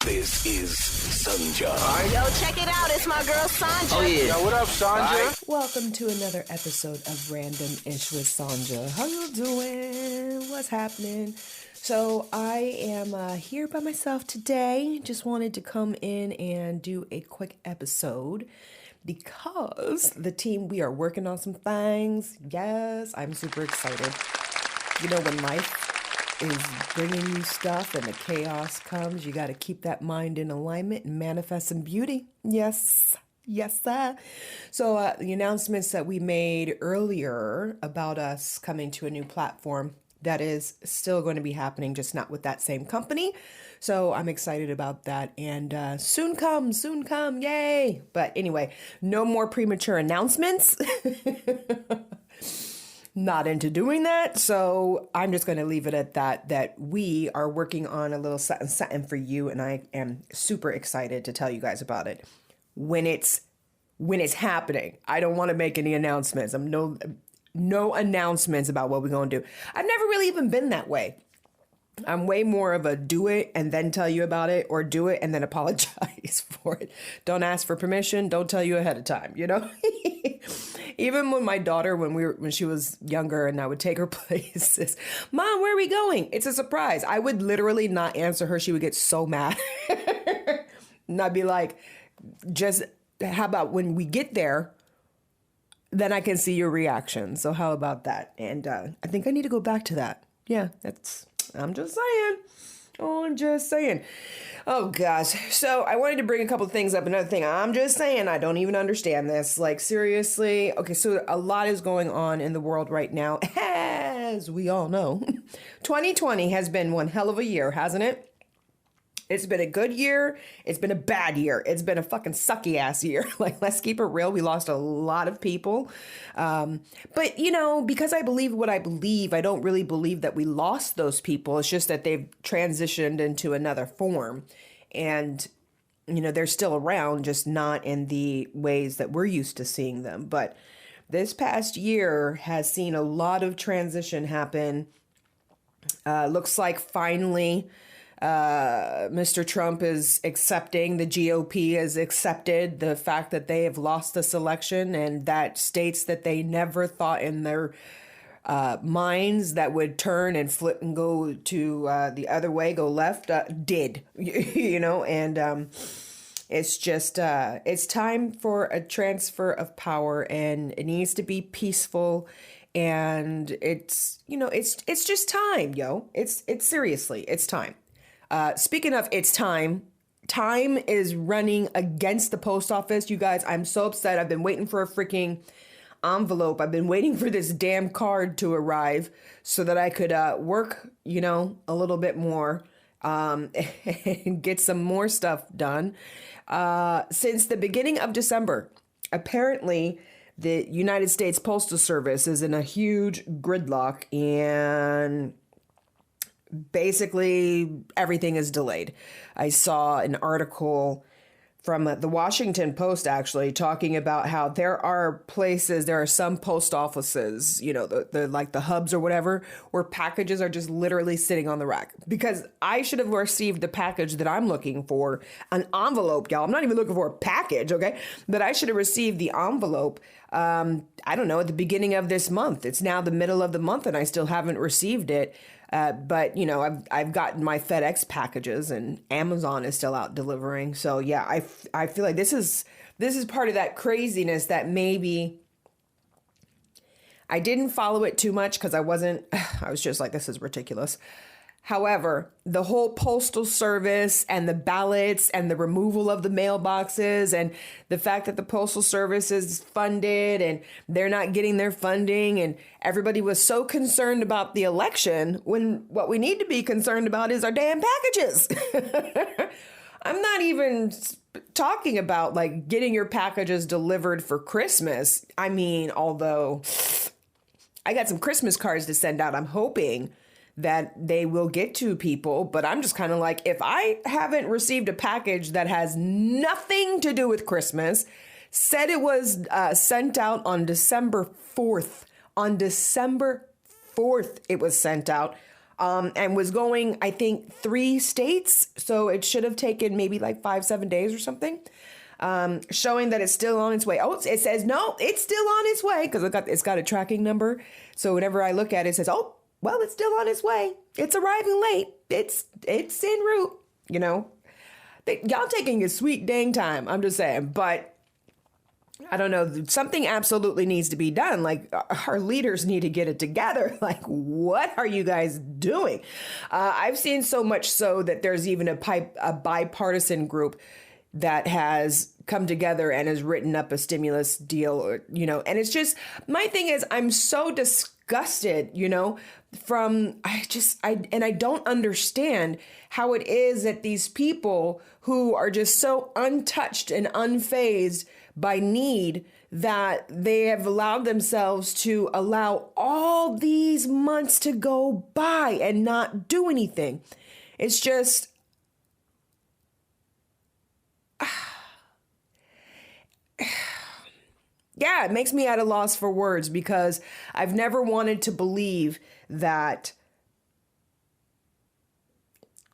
This is Sanja. Yo, check it out. It's my girl Sanja. Oh, yeah. Yo, what up, Sanja? Welcome to another episode of Random Ish with Sanja. How you doing? What's happening? So I am here by myself today. Just wanted to come in and do a quick episode because the team, we are working on some things. Yes, I'm super excited. You know, when life is bringing you stuff and the chaos comes, you got to keep that mind in alignment and manifest some beauty. Yes, sir. So the announcements that we made earlier about us coming to a new platform, that is still going to be happening, just not with that same company. So I'm excited about that. And soon come, yay. But anyway, no more premature announcements. Not into doing that. So I'm just going to leave it at that we are working on a little something for you. And I am super excited to tell you guys about it when it's happening. I don't want to make any announcements. I'm no announcements about what we're going to do. I've never really even been that way. I'm way more of a do it and then tell you about it, or do it and then apologize for it. Don't ask for permission. Don't tell you ahead of time, you know? Even when my daughter, when she was younger and I would take her places, Mom, where are we going? It's a surprise. I would literally not answer her. She would get so mad. And I'd be like, just how about when we get there, then I can see your reaction. So how about that? And I think I need to go back to that. Yeah, I'm just saying. Oh, gosh. So I wanted to bring a couple of things up. Another thing, I'm just saying, I don't even understand this. Like, seriously. Okay, so a lot is going on in the world right now, as we all know. 2020 has been one hell of a year, hasn't it? It's been a good year. It's been a bad year. It's been a fucking sucky ass year. Like, let's keep it real. We lost a lot of people. But, you know, because I believe what I believe, I don't really believe that we lost those people. It's just that they've transitioned into another form. And, you know, they're still around, just not in the ways that we're used to seeing them. But this past year has seen a lot of transition happen. Looks like finally Mr. Trump is accepting, the GOP has accepted the fact that they have lost this election, and that states that they never thought in their minds that would turn and flip and go to the other way, go left, did, you know, and it's just, it's time for a transfer of power, and it needs to be peaceful. And it's, you know, it's just time, yo. It's seriously, it's time. Speaking of it's time is running against the post office. You guys, I'm so upset. I've been waiting for a freaking envelope. I've been waiting for this damn card to arrive so that I could work, you know, a little bit more and get some more stuff done. Since the beginning of December, apparently the United States Postal Service is in a huge gridlock, and basically everything is delayed. I saw an article from the Washington Post, actually, talking about how there are some post offices, you know, the like the hubs or whatever, where packages are just literally sitting on the rack. Because I should have received the package that I'm looking for, an envelope, y'all. I'm not even looking for a package, okay? But I should have received the envelope, I don't know, at the beginning of this month. It's now the middle of the month and I still haven't received it. But, you know, I've gotten my FedEx packages, and Amazon is still out delivering. So, yeah, I feel like this is part of that craziness that maybe I didn't follow it too much because I was just like, this is ridiculous. However, the whole postal service and the ballots and the removal of the mailboxes and the fact that the postal service is funded and they're not getting their funding, and everybody was so concerned about the election when what we need to be concerned about is our damn packages. I'm not even talking about like getting your packages delivered for Christmas. I mean, although I got some Christmas cards to send out, I'm hoping that they will get to people. But I'm just kind of like, if I haven't received a package that has nothing to do with Christmas, said it was sent out on December 4th. On December 4th, it was sent out. and was going, I think, 3 states. So it should have taken maybe like 5-7 days or something. Showing that it's still on its way. Oh, it says, no, it's still on its way because it's got a tracking number. So whenever I look at it, it says, oh, well, it's still on its way. It's arriving late. It's en route, you know. Y'all taking your sweet dang time. I'm just saying. But I don't know. Something absolutely needs to be done. Like, our leaders need to get it together. Like, what are you guys doing? I've seen so much so that there's even a bipartisan group that has come together and has written up a stimulus deal, or, you know, and it's just, my thing is, I'm so disgusted, you know, I don't understand how it is that these people who are just so untouched and unfazed by need, that they have allowed themselves to allow all these months to go by and not do anything. It's just, yeah, it makes me at a loss for words, because I've never wanted to believe that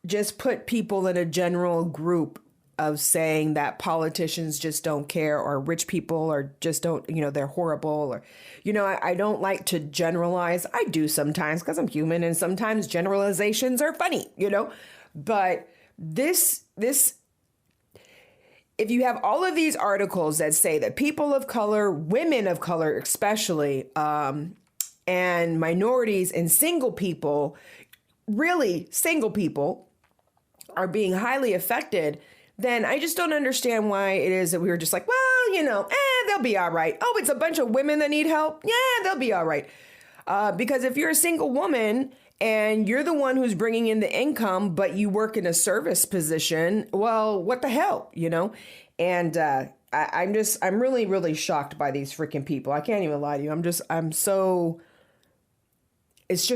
just put people in a general group of saying that politicians just don't care, or rich people or just don't, you know, they're horrible, or, you know, I don't like to generalize. I do sometimes because I'm human, and sometimes generalizations are funny, you know, but this if you have all of these articles that say that people of color, women of color especially, and minorities and single people, really single people, are being highly affected, then I just don't understand why it is that we were just like, well, you know, they'll be all right. Oh, it's a bunch of women that need help. Yeah, they'll be all right. Because if you're a single woman and you're the one who's bringing in the income, but you work in a service position, well, what the hell, you know? And I'm really, really shocked by these freaking people. I can't even lie to you. It's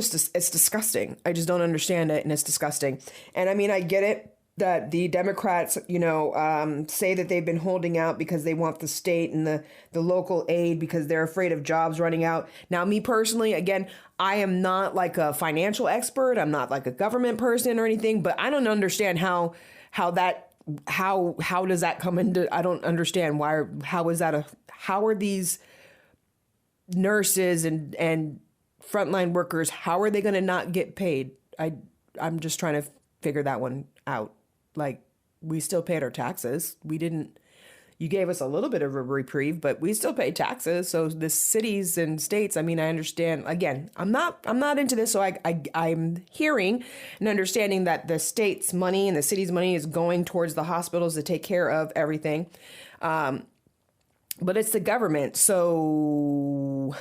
disgusting. I just don't understand it, and it's disgusting. And I mean, I get it that the Democrats, you know, say that they've been holding out because they want the state and the local aid because they're afraid of jobs running out. Now, me personally, again, I am not like a financial expert. I'm not like a government person or anything, but I don't understand how does that come into, I don't understand how are these nurses and frontline workers, how are they going to not get paid? I'm just trying to figure that one out. Like, we still paid our taxes. You gave us a little bit of a reprieve, but we still pay taxes. So the cities and states, I mean, I understand. Again, I'm not into this. So I'm hearing and understanding that the state's money and the city's money is going towards the hospitals to take care of everything. But it's the government. So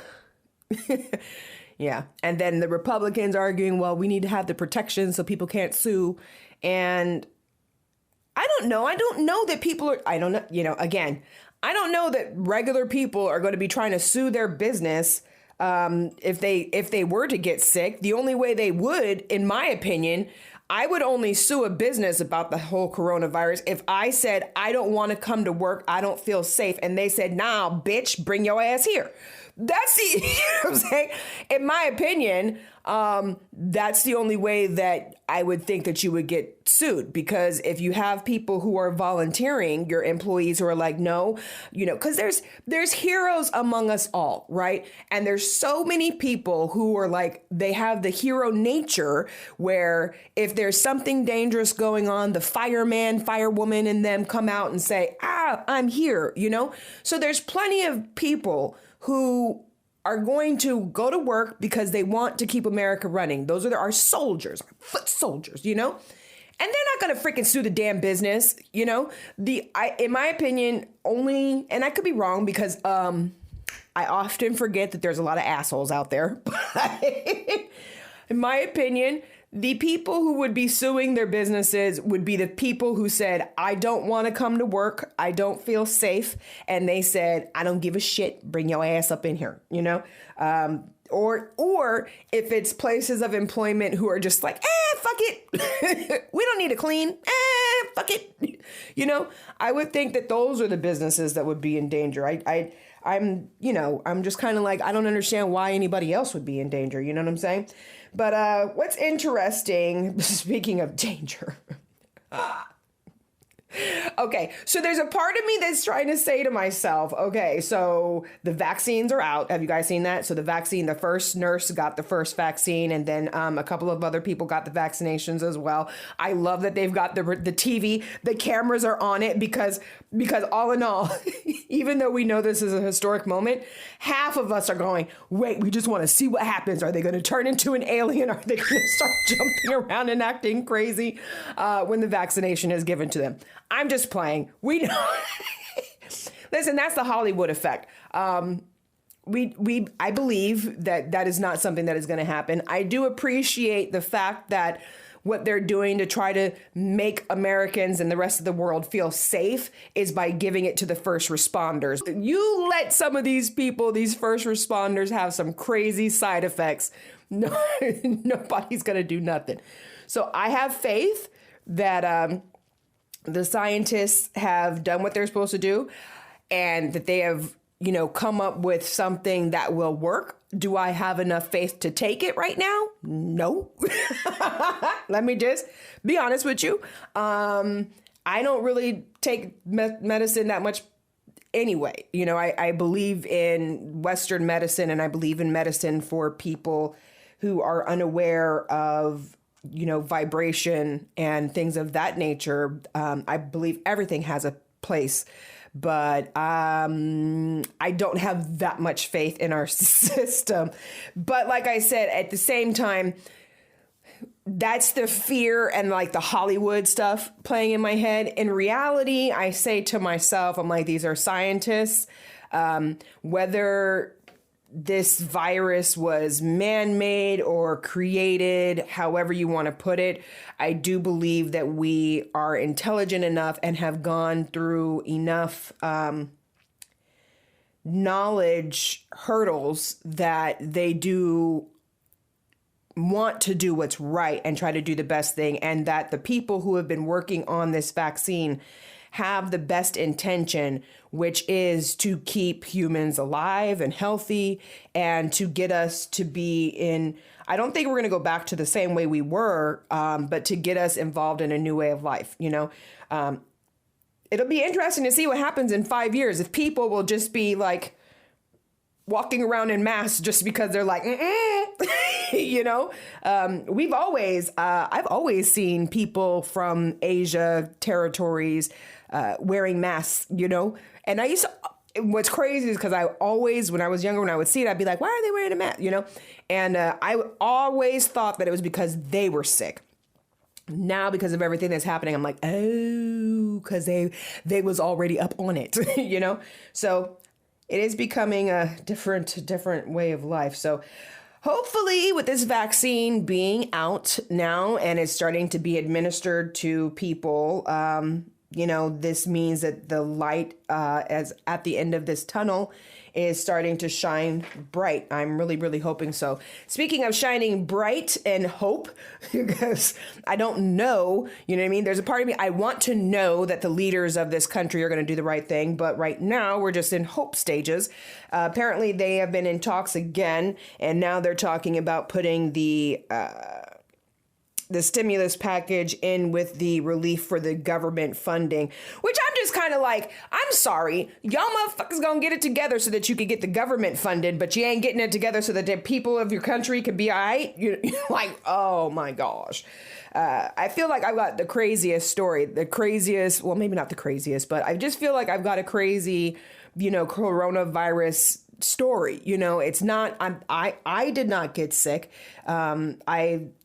yeah. And then the Republicans arguing, well, we need to have the protection so people can't sue. And I don't know that people are, I don't know, you know, again, I don't know that regular people are going to be trying to sue their business if they were to get sick. The only way they would, in my opinion, I would only sue a business about the whole coronavirus if I said, I don't want to come to work, I don't feel safe. And they said, nah, bitch, bring your ass here. That's the, you know what I'm saying? In my opinion, that's the only way that I would think that you would get sued. Because if you have people who are volunteering, your employees who are like, no, you know, because there's heroes among us all, right? And there's so many people who are like, they have the hero nature where if there's something dangerous going on, the fireman, firewoman in them come out and say, I'm here, you know? So there's plenty of people who are going to go to work because they want to keep America running. Those are our soldiers, our foot soldiers, you know? And they're not going to freaking sue the damn business, you know? In my opinion, only, and I could be wrong because I often forget that there's a lot of assholes out there. But in my opinion, the people who would be suing their businesses would be the people who said, I don't want to come to work. I don't feel safe. And they said, I don't give a shit. Bring your ass up in here, you know? Or if it's places of employment who are just like, fuck it. We don't need to clean. fuck it. You know, I would think that those are the businesses that would be in danger. I'm just kind of like, I don't understand why anybody else would be in danger. You know what I'm saying? But what's interesting, speaking of danger, okay, so there's a part of me that's trying to say to myself, okay, so the vaccines are out. Have you guys seen that? So the first nurse got the first vaccine, and then a couple of other people got the vaccinations as well. I love that they've got the TV, the cameras are on it because all in all, even though we know this is a historic moment, half of us are going, wait, we just want to see what happens. Are they going to turn into an alien? Are they going to start jumping around and acting crazy when the vaccination is given to them? I'm just playing. We know. Listen, that's the Hollywood effect. I believe that is not something that is going to happen. I do appreciate the fact that what they're doing to try to make Americans and the rest of the world feel safe is by giving it to the first responders. You let some of these people, these first responders, have some crazy side effects. No, nobody's going to do nothing. So I have faith that the scientists have done what they're supposed to do and that they have, come up with something that will work. Do I have enough faith to take it right now? No. Let me just be honest with you. I don't really take medicine that much anyway. I believe in Western medicine, and I believe in medicine for people who are unaware of vibration and things of that nature. I believe everything has a place, but I don't have that much faith in our system. But like I said, at the same time, that's the fear and like the Hollywood stuff playing in my head. In reality, I say to myself, I'm like, these are scientists. Whether this virus was man-made or created, however you want to put it, I do believe that we are intelligent enough and have gone through enough knowledge hurdles that they do want to do what's right and try to do the best thing, and that the people who have been working on this vaccine have the best intention, which is to keep humans alive and healthy and to get us to be in, I don't think we're going to go back to the same way we were, but to get us involved in a new way of life. It'll be interesting to see what happens in 5 years if people will just be like walking around in masks just because they're like, I've always seen people from Asia territories wearing masks, and I used to, what's crazy is because I always, when I was younger, when I would see it, I'd be like, why are they wearing a mask, and I always thought that it was because they were sick. Now, because of everything that's happening, I'm like, oh, because they was already up on it, so it is becoming a different way of life. So hopefully with this vaccine being out now and it's starting to be administered to people, this means that the light as at the end of this tunnel is starting to shine bright. I'm really, really hoping so. Speaking of shining bright and hope, because I don't know, you know what I mean? There's a part of me, I want to know that the leaders of this country are going to do the right thing. But right now we're just in hope stages. Apparently they have been in talks again, and now they're talking about putting the stimulus package in with the relief for the government funding, which I'm just kind of like, I'm sorry, y'all motherfuckers gonna get it together so that you could get the government funded, but you ain't getting it together so that the people of your country could be all right. You're like, oh my gosh. I feel like I've got the craziest story, well, maybe not the craziest, but I just feel like I've got a crazy, coronavirus story. It's not, I did not get sick.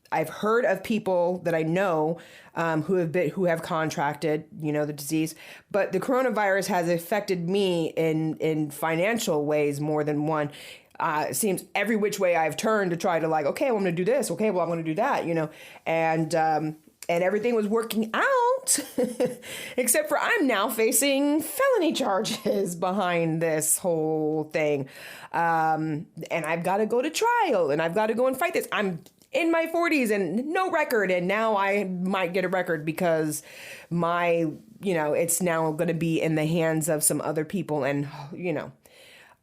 I've heard of people that I know who have contracted, the disease, but the coronavirus has affected me in financial ways more than one. It seems every which way I've turned to try to like, okay, well, I'm going to do this. Okay, well, I'm going to do that, and everything was working out, except for I'm now facing felony charges behind this whole thing. And I've got to go to trial and I've got to go and fight this. in my 40s and no record. And now I might get a record because it's now going to be in the hands of some other people. And,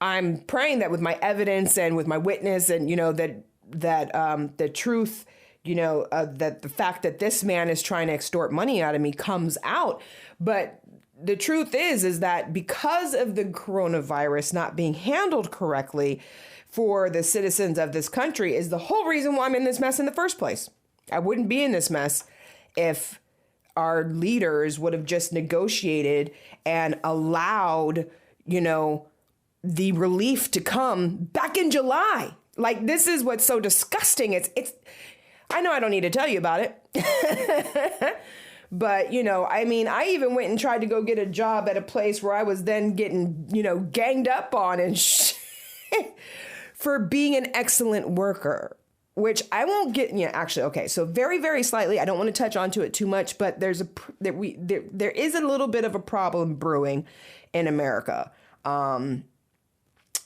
I'm praying that with my evidence and with my witness and, that the truth, that the fact that this man is trying to extort money out of me comes out. But the truth is that because of the coronavirus not being handled correctly for the citizens of this country is the whole reason why I'm in this mess in the first place. I wouldn't be in this mess if our leaders would have just negotiated and allowed, the relief to come back in July. Like, this is what's so disgusting. I know I don't need to tell you about it. But, I even went and tried to go get a job at a place where I was then getting, ganged up on and shit for being an excellent worker, which I won't get. Actually, okay. So very, very slightly, I don't want to touch onto it too much, but there is a little bit of a problem brewing in America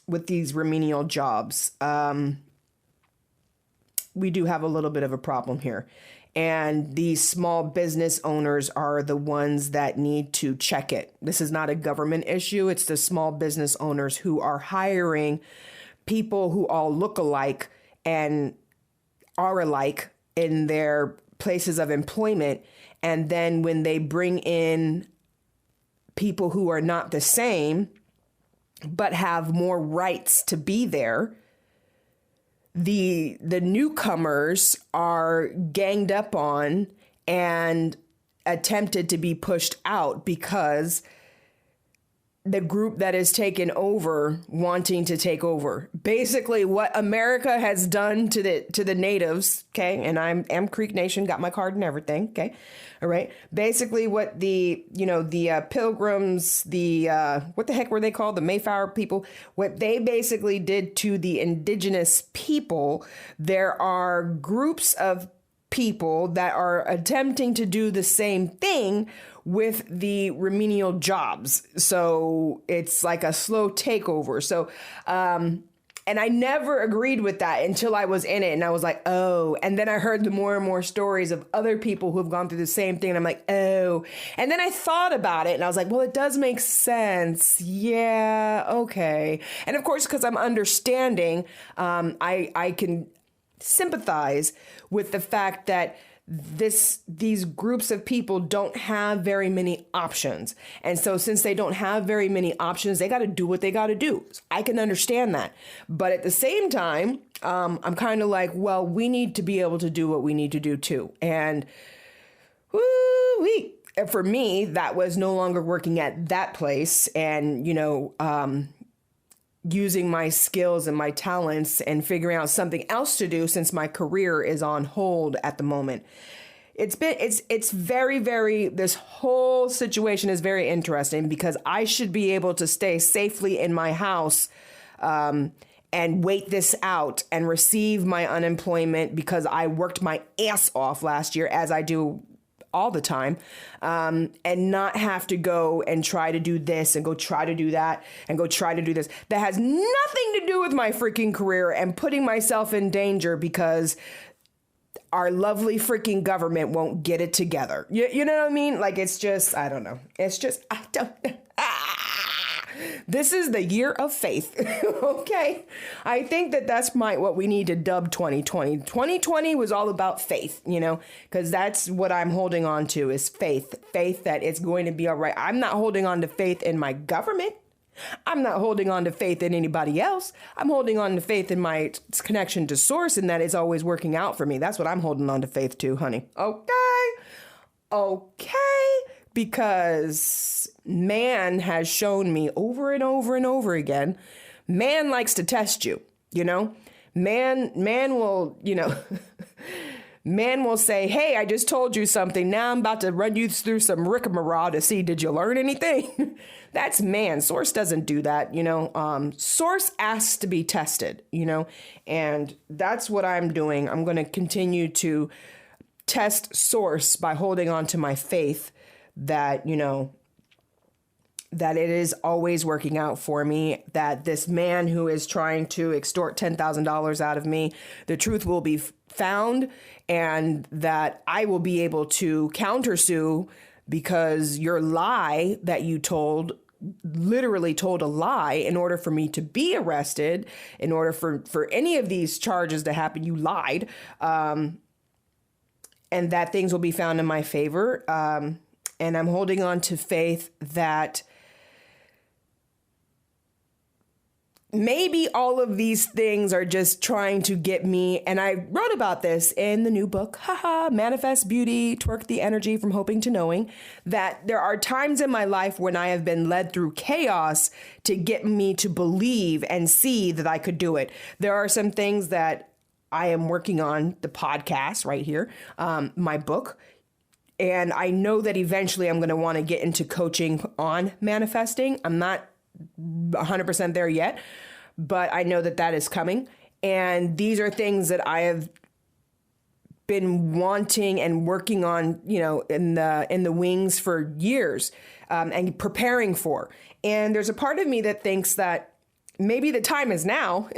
with these remedial jobs. We do have a little bit of a problem here. And these small business owners are the ones that need to check it. This is not a government issue. It's the small business owners who are hiring people who all look alike and are alike in their places of employment. And then when they bring in people who are not the same, but have more rights to be there, the newcomers are ganged up on and attempted to be pushed out because the group that is taken over wanting to take over. Basically what America has done to the natives, okay? And I'm Creek Nation, got my card and everything, okay? All right. Basically what the Pilgrims, what the heck were they called? The Mayflower people, what they basically did to the indigenous people. There are groups of people that are attempting to do the same thing with the remedial jobs. So it's like a slow takeover. So, and I never agreed with that until I was in it. And I was like, oh, and then I heard the more and more stories of other people who have gone through the same thing. And I'm like, oh, and then I thought about it and I was like, well, it does make sense. Yeah. Okay. And of course, because I'm understanding, I can sympathize with the fact that these groups of people don't have very many options. And so since they don't have very many options, they got to do what they got to do. I can understand that. But at the same time, I'm kind of like, well, we need to be able to do what we need to do too. And woo-wee. For me, that was no longer working at that place and, using my skills and my talents and figuring out something else to do since my career is on hold at the moment. It's very, very, this whole situation is very interesting because I should be able to stay safely in my house, and wait this out and receive my unemployment because I worked my ass off last year, as I do all the time, and not have to go and try to do this and go try to do that and go try to do this. That has nothing to do with my freaking career and putting myself in danger because our lovely freaking government won't get it together. You know what I mean? Like, it's just, I don't know. It's just, I don't This is the year of faith. Okay. I think that's what we need to dub 2020. 2020 was all about faith, because that's what I'm holding on to is faith that it's going to be all right. I'm not holding on to faith in my government. I'm not holding on to faith in anybody else. I'm holding on to faith in my connection to source and that it's always working out for me. That's what I'm holding on to faith to, honey. Okay. Because man has shown me over and over and over again, man likes to test you, man will, man will say, hey, I just told you something. Now I'm about to run you through some rigmarole to see, did you learn anything? That's man. Source doesn't do that. Source asks to be tested, and that's what I'm doing. I'm going to continue to test source by holding on to my faith that, that it is always working out for me, that this man who is trying to extort $10,000 out of me, the truth will be found, and that I will be able to countersue because your lie that you told literally told a lie in order for me to be arrested, in order for any of these charges to happen, you lied, and that things will be found in my favor. And I'm holding on to faith that maybe all of these things are just trying to get me. And I wrote about this in the new book, Manifest Beauty, Twerk the Energy from Hoping to Knowing, that there are times in my life when I have been led through chaos to get me to believe and see that I could do it. There are some things that I am working on, the podcast right here, my book. And I know that eventually I'm going to want to get into coaching on manifesting. I'm not 100% there yet, but I know that that is coming. And these are things that I have been wanting and working on, in the wings for years, and preparing for. And there's a part of me that thinks that maybe the time is now.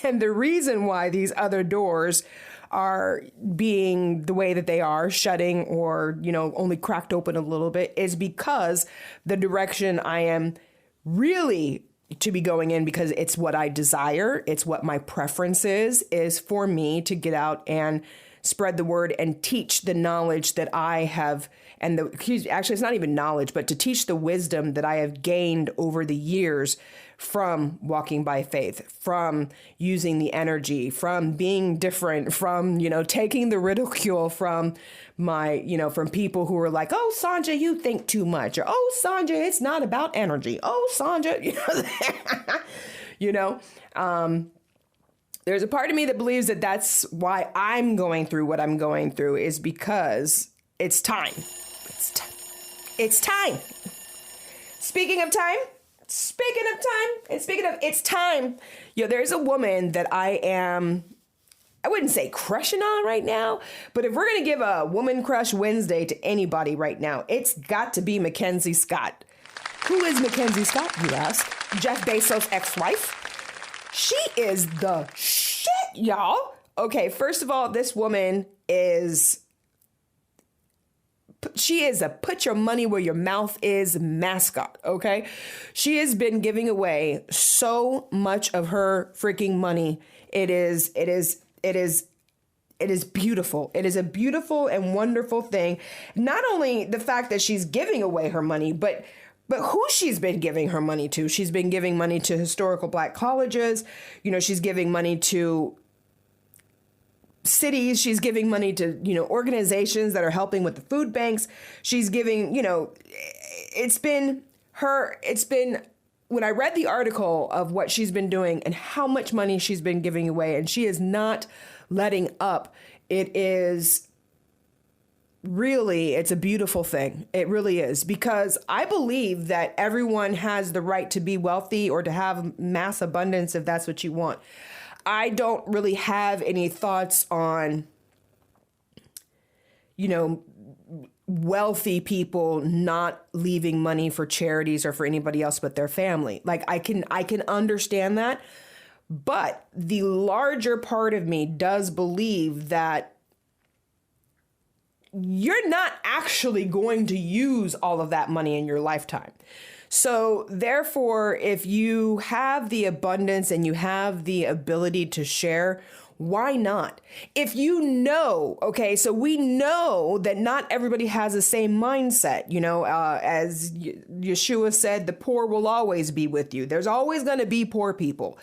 And the reason why these other doors are being the way that they are, shutting or, only cracked open a little bit, is because the direction I am really to be going in, because it's what I desire, it's what my preference is for me to get out and spread the word and teach the knowledge that I have, and actually it's not even knowledge, but to teach the wisdom that I have gained over the years from walking by faith, from using the energy, from being different, from, taking the ridicule from my, from people who are like, oh, Sanja, you think too much. Or, oh, Sanja, it's not about energy. Oh, Sanja, there's a part of me that believes that that's why I'm going through what I'm going through, is because it's time. It's time. Speaking of it's time. There's a woman that I wouldn't say crushing on right now, but if we're going to give a Woman Crush Wednesday to anybody right now, it's got to be Mackenzie Scott. Who is Mackenzie Scott, you ask? Jeff Bezos' ex-wife. She is the shit, y'all. Okay, first of all, this woman she is a put your money where your mouth is mascot, okay? She has been giving away so much of her freaking money. It is beautiful. It is a beautiful and wonderful thing. Not only the fact that she's giving away her money, but who she's been giving her money to. She's been giving money to historical Black colleges. She's giving money to cities. She's giving money to, organizations that are helping with the food banks. She's giving, when I read the article of what she's been doing and how much money she's been giving away, and she is not letting up. It's a beautiful thing. It really is, because I believe that everyone has the right to be wealthy or to have mass abundance if that's what you want. I don't really have any thoughts on, wealthy people not leaving money for charities or for anybody else but their family. Like I can understand that, but the larger part of me does believe that you're not actually going to use all of that money in your lifetime. So therefore, if you have the abundance and you have the ability to share, why not? If so we know that not everybody has the same mindset. As Yeshua said, the poor will always be with you. There's always going to be poor people.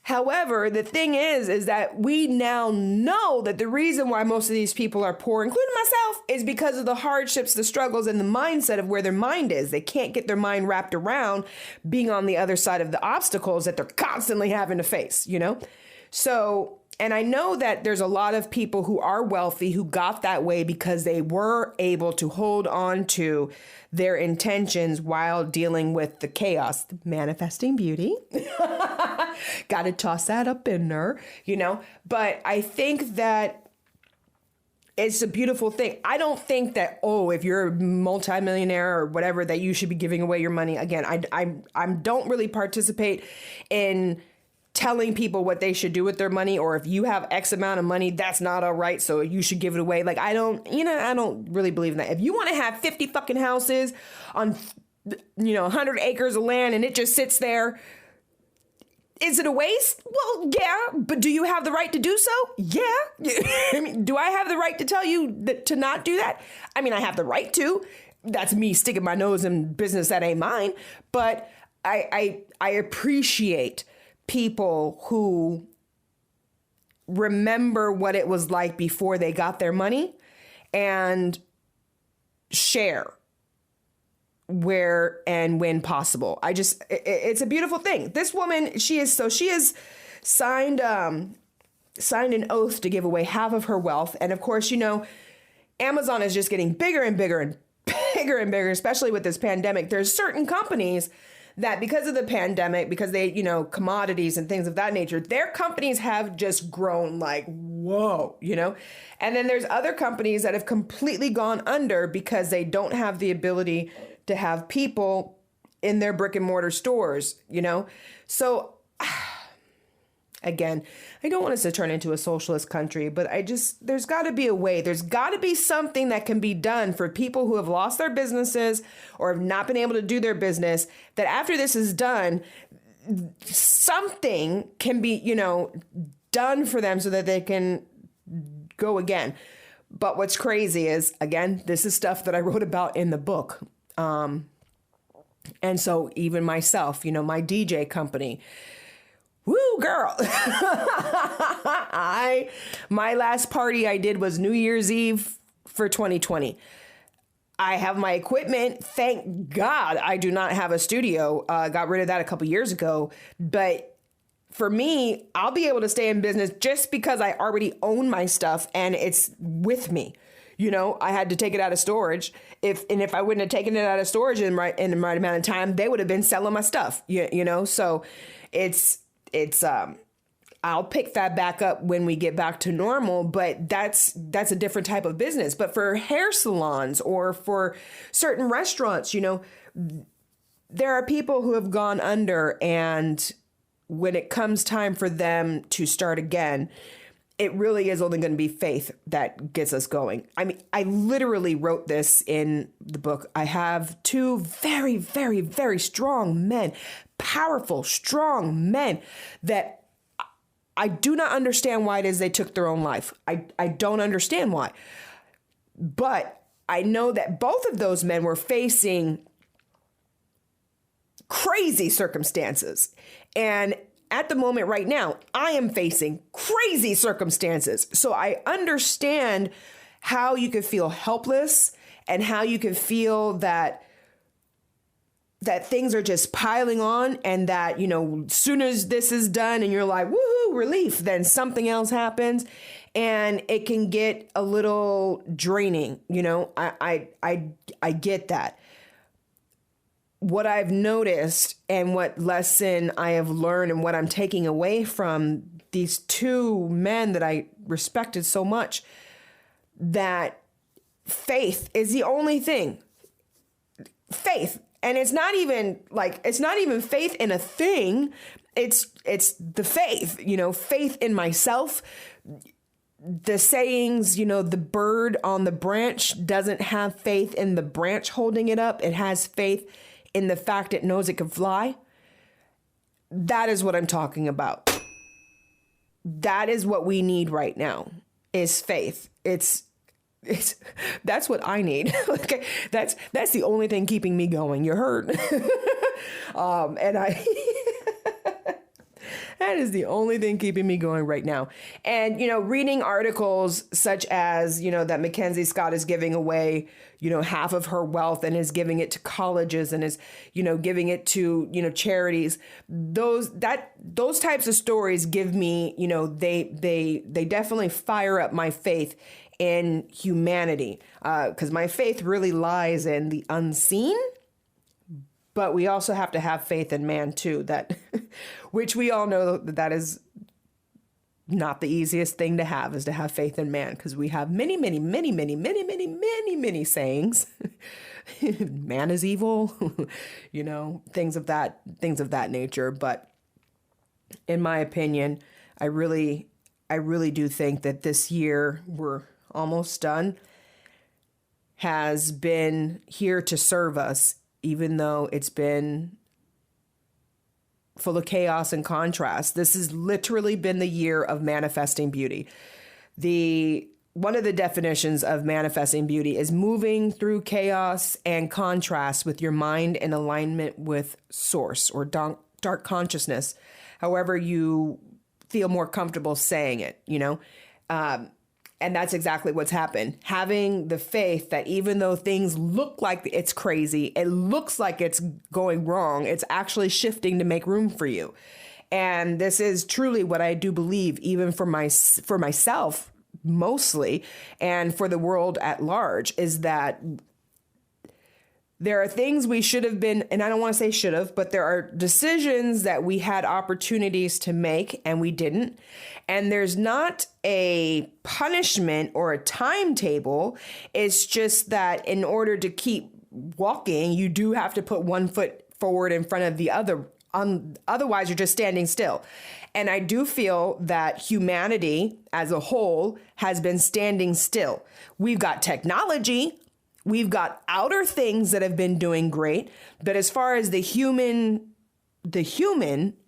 However, the thing is that we now know that the reason why most of these people are poor, including myself, is because of the hardships, the struggles, and the mindset of where their mind is. They can't get their mind wrapped around being on the other side of the obstacles that they're constantly having to face, So, and I know that there's a lot of people who are wealthy who got that way because they were able to hold on to their intentions while dealing with the chaos, the manifesting beauty. Got to toss that up in there, But I think that it's a beautiful thing. I don't think that, if you're a multimillionaire or whatever, that you should be giving away your money. Again, I don't really participate in telling people what they should do with their money, or if you have X amount of money, that's not all right, so you should give it away. Like, I don't really believe in that. If you want to have 50 fucking houses on, 100 acres of land and it just sits there, is it a waste? Well, yeah, but do you have the right to do so? Yeah. I mean, do I have the right to tell you to not do that? I mean, I have the right to. That's me sticking my nose in business that ain't mine. But I appreciate people who remember what it was like before they got their money and share where and when possible. It's a beautiful thing. This woman, she has signed an oath to give away half of her wealth. And of course, Amazon is just getting bigger and bigger and bigger and bigger, especially with this pandemic. There's certain companies that, because of the pandemic, because they, commodities and things of that nature, their companies have just grown like, whoa, And then there's other companies that have completely gone under because they don't have the ability to have people in their brick and mortar stores, So again, I don't want us to turn into a socialist country, but there's got to be a way. There's got to be something that can be done for people who have lost their businesses or have not been able to do their business, that after this is done, something can be, done for them so that they can go again. But what's crazy is, again, this is stuff that I wrote about in the book. And so even myself, my DJ company, woo, girl. My last party I did was New Year's Eve for 2020. I have my equipment. Thank God I do not have a studio. Got rid of that a couple years ago. But for me, I'll be able to stay in business just because I already own my stuff and it's with me. I had to take it out of storage. If I wouldn't have taken it out of storage in the right amount of time, they would have been selling my stuff. So it's I'll pick that back up when we get back to normal, but that's a different type of business. But for hair salons or for certain restaurants, there are people who have gone under, and when it comes time for them to start again, it really is only going to be faith that gets us going. I mean, I literally wrote this in the book. I have two very, very, very strong men, powerful, strong men that I do not understand why it is they took their own life. I don't understand why. But I know that both of those men were facing crazy circumstances. And at the moment right now, I am facing crazy circumstances. So I understand how you could feel helpless and how you could feel that things are just piling on, and that, as soon as this is done and you're like, woohoo, relief, then something else happens and it can get a little draining. I get that. What I've noticed and what lesson I have learned and what I'm taking away from these two men that I respected so much, that faith is the only thing. Faith. And it's not even faith in a thing. It's the faith, faith in myself. The sayings, the bird on the branch doesn't have faith in the branch holding it up. It has faith in the fact it knows it can fly. That is what I'm talking about. That is what we need right now, is faith. That's what I need. Okay, that's the only thing keeping me going. You heard? That is the only thing keeping me going right now. And, reading articles such as, that Mackenzie Scott is giving away, half of her wealth and is giving it to colleges and is, giving it to, charities. Those types of stories give me, they definitely fire up my faith in humanity, because my faith really lies in the unseen. But we also have to have faith in man too, that which we all know that is not the easiest thing to have is to have faith in man, because we have many, many, many, many, many, many, many, many sayings. Man is evil, things of that nature. But in my opinion, I really do think that this year, we're almost done, has been here to serve us, even though it's been full of chaos and contrast. This has literally been the year of manifesting beauty. One of the definitions of manifesting beauty is moving through chaos and contrast with your mind in alignment with source or dark consciousness, however you feel more comfortable saying it, and that's exactly what's happened. Having the faith that even though things look like it's crazy, it looks like it's going wrong, it's actually shifting to make room for you. And this is truly what I do believe, even for myself mostly, and for the world at large, is that there are things we should have been, and I don't want to say should have, but there are decisions that we had opportunities to make and we didn't. And there's not a punishment or a timetable. It's just that in order to keep walking, you do have to put one foot forward in front of the other. Otherwise, you're just standing still. And I do feel that humanity as a whole has been standing still. We've got technology. We've got outer things that have been doing great. But as far as the human,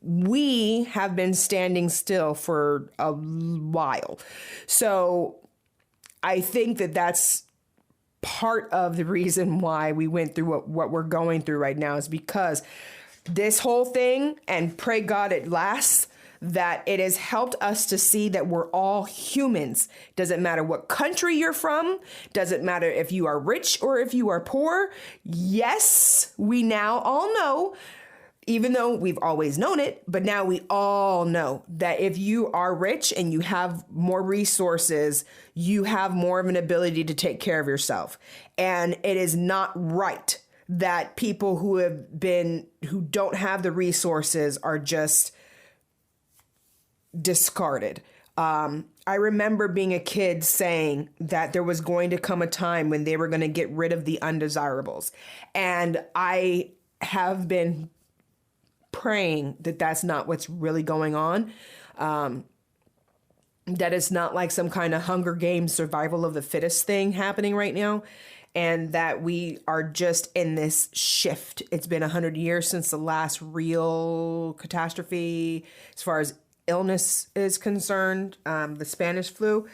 we have been standing still for a while. So I think that that's part of the reason why we went through what we're going through right now, is because this whole thing, and pray God it lasts, that it has helped us to see that we're all humans. Doesn't matter what country you're from. Doesn't matter if you are rich or if you are poor. Yes, we now all know, even though we've always known it, but now we all know that if you are rich and you have more resources, you have more of an ability to take care of yourself. And it is not right that people who don't have the resources are just discarded. I remember being a kid saying that there was going to come a time when they were going to get rid of the undesirables. And I have been praying that that's not what's really going on. That it's not like some kind of Hunger Games survival of the fittest thing happening right now. And that we are just in this shift. It's been 100 years since the last real catastrophe as far as illness is concerned, the Spanish flu.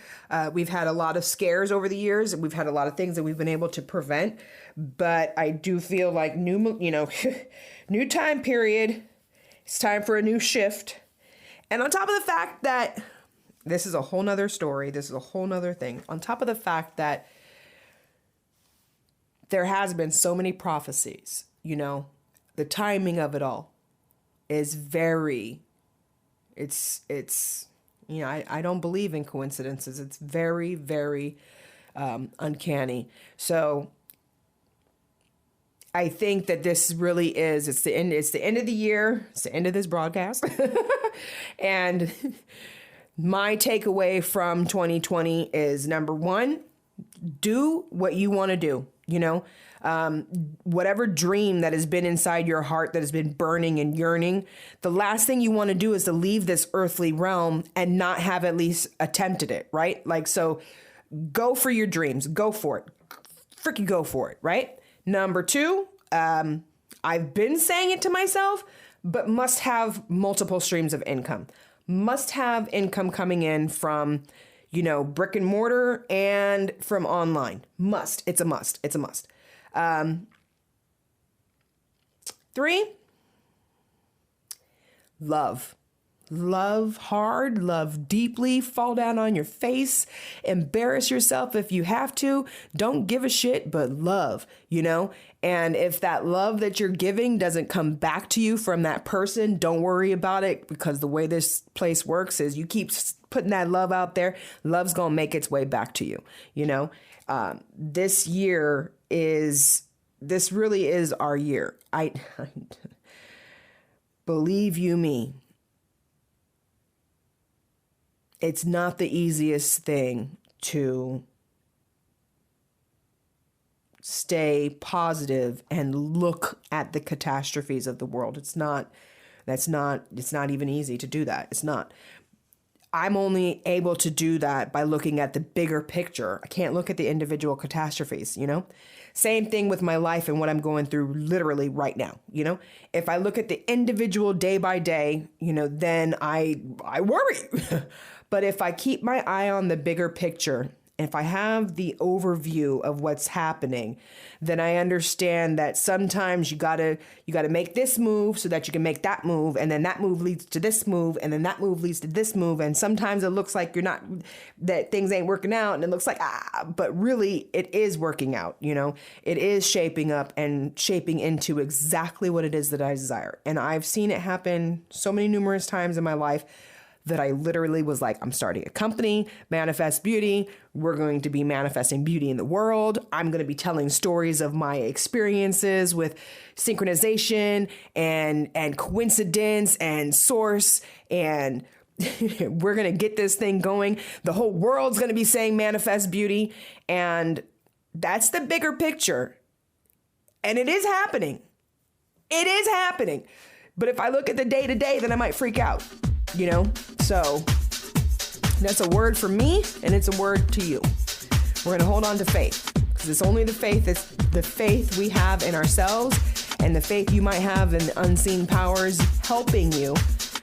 We've had a lot of scares over the years, and we've had a lot of things that we've been able to prevent. But I do feel like new time period. It's time for a new shift. And on top of the fact that this is a whole nother story, this is a whole nother thing. On top of the fact that there has been so many prophecies, the timing of it all is very, I don't believe in coincidences. It's very, very uncanny. So I think that this really is, it's the end of the year. It's the end of this broadcast. And my takeaway from 2020 is, number one, do what you want to do. Whatever dream that has been inside your heart that has been burning and yearning, the last thing you want to do is to leave this earthly realm and not have at least attempted it, right? So go for your dreams, go for it, freaking go for it, right? Number two, I've been saying it to myself, but must have multiple streams of income, must have income coming in from, brick and mortar and from online. It's a must. 3, love hard, love deeply, fall down on your face, embarrass yourself if you have to, don't give a shit, but love, and if that love that you're giving doesn't come back to you from that person, don't worry about it, because the way this place works is you keep putting that love out there, love's gonna make its way back to you. This really is our year. I believe you me. it's not the easiest thing to stay positive and look at the catastrophes of the world. It's not even easy to do that. It's not. I'm only able to do that by looking at the bigger picture. I can't look at the individual catastrophes, you know? Same thing with my life and what I'm going through literally right now, you know? If I look at the individual day by day, you know, then I worry. But if I keep my eye on the bigger picture, if I have the overview of what's happening, then I understand that sometimes you gotta make this move so that you can make that move, and then that move leads to this move, and then that move leads to this move, and sometimes it looks like that things ain't working out, and it looks like but really it is working out, you know? It is shaping up and shaping into exactly what it is that I desire. And I've seen it happen so many numerous times in my life that I literally was like, I'm starting a company, Manifest Beauty. We're going to be manifesting beauty in the world. I'm going to be telling stories of my experiences with synchronization and coincidence and source. And we're going to get this thing going. The whole world's going to be saying Manifest Beauty. And that's the bigger picture. And it is happening. It is happening. But if I look at the day to day, then I might freak out. You know, so that's a word for me, and it's a word to you. We're going to hold on to faith, because it's only the faith we have in ourselves and the faith you might have in the unseen powers helping you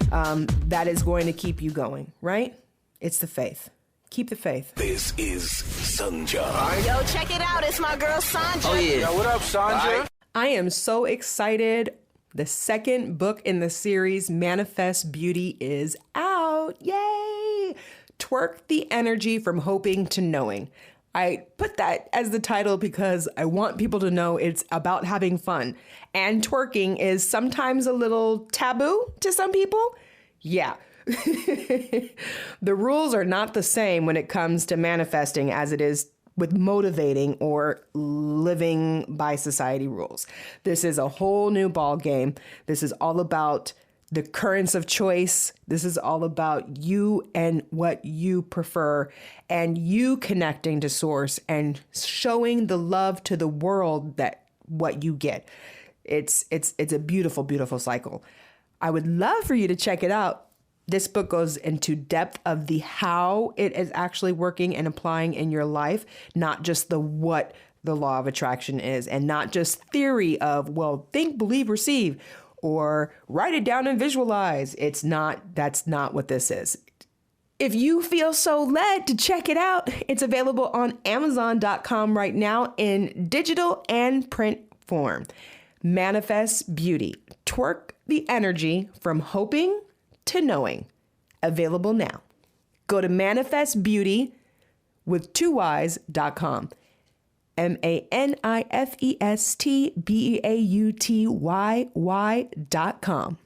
that is going to keep you going, right? It's the faith. Keep the faith. This is Sanja. Yo, check it out. It's my girl Sanja. Oh, yeah. Yo, what up, Sanja? I am so excited. The second book in the series, Manifest Beauty, is out. Yay! Twerk the energy from hoping to knowing. I put that as the title because I want people to know it's about having fun. And twerking is sometimes a little taboo to some people. Yeah. The rules are not the same when it comes to manifesting as it is with motivating or living by society rules. This is a whole new ball game. This is all about the currents of choice. This is all about you and what you prefer, and you connecting to source and showing the love to the world that what you get. It's a beautiful, beautiful cycle. I would love for you to check it out. This book goes into depth of the how it is actually working and applying in your life, not just the what the law of attraction is, and not just theory of, well, think, believe, receive, or write it down and visualize. That's not what this is. If you feel so led to check it out, it's available on Amazon.com right now in digital and print form. Manifest Beauty. Twerk the energy from hoping to knowing. Available now. Go to manifestbeauty with 2y's.com. manifestbeauty.com.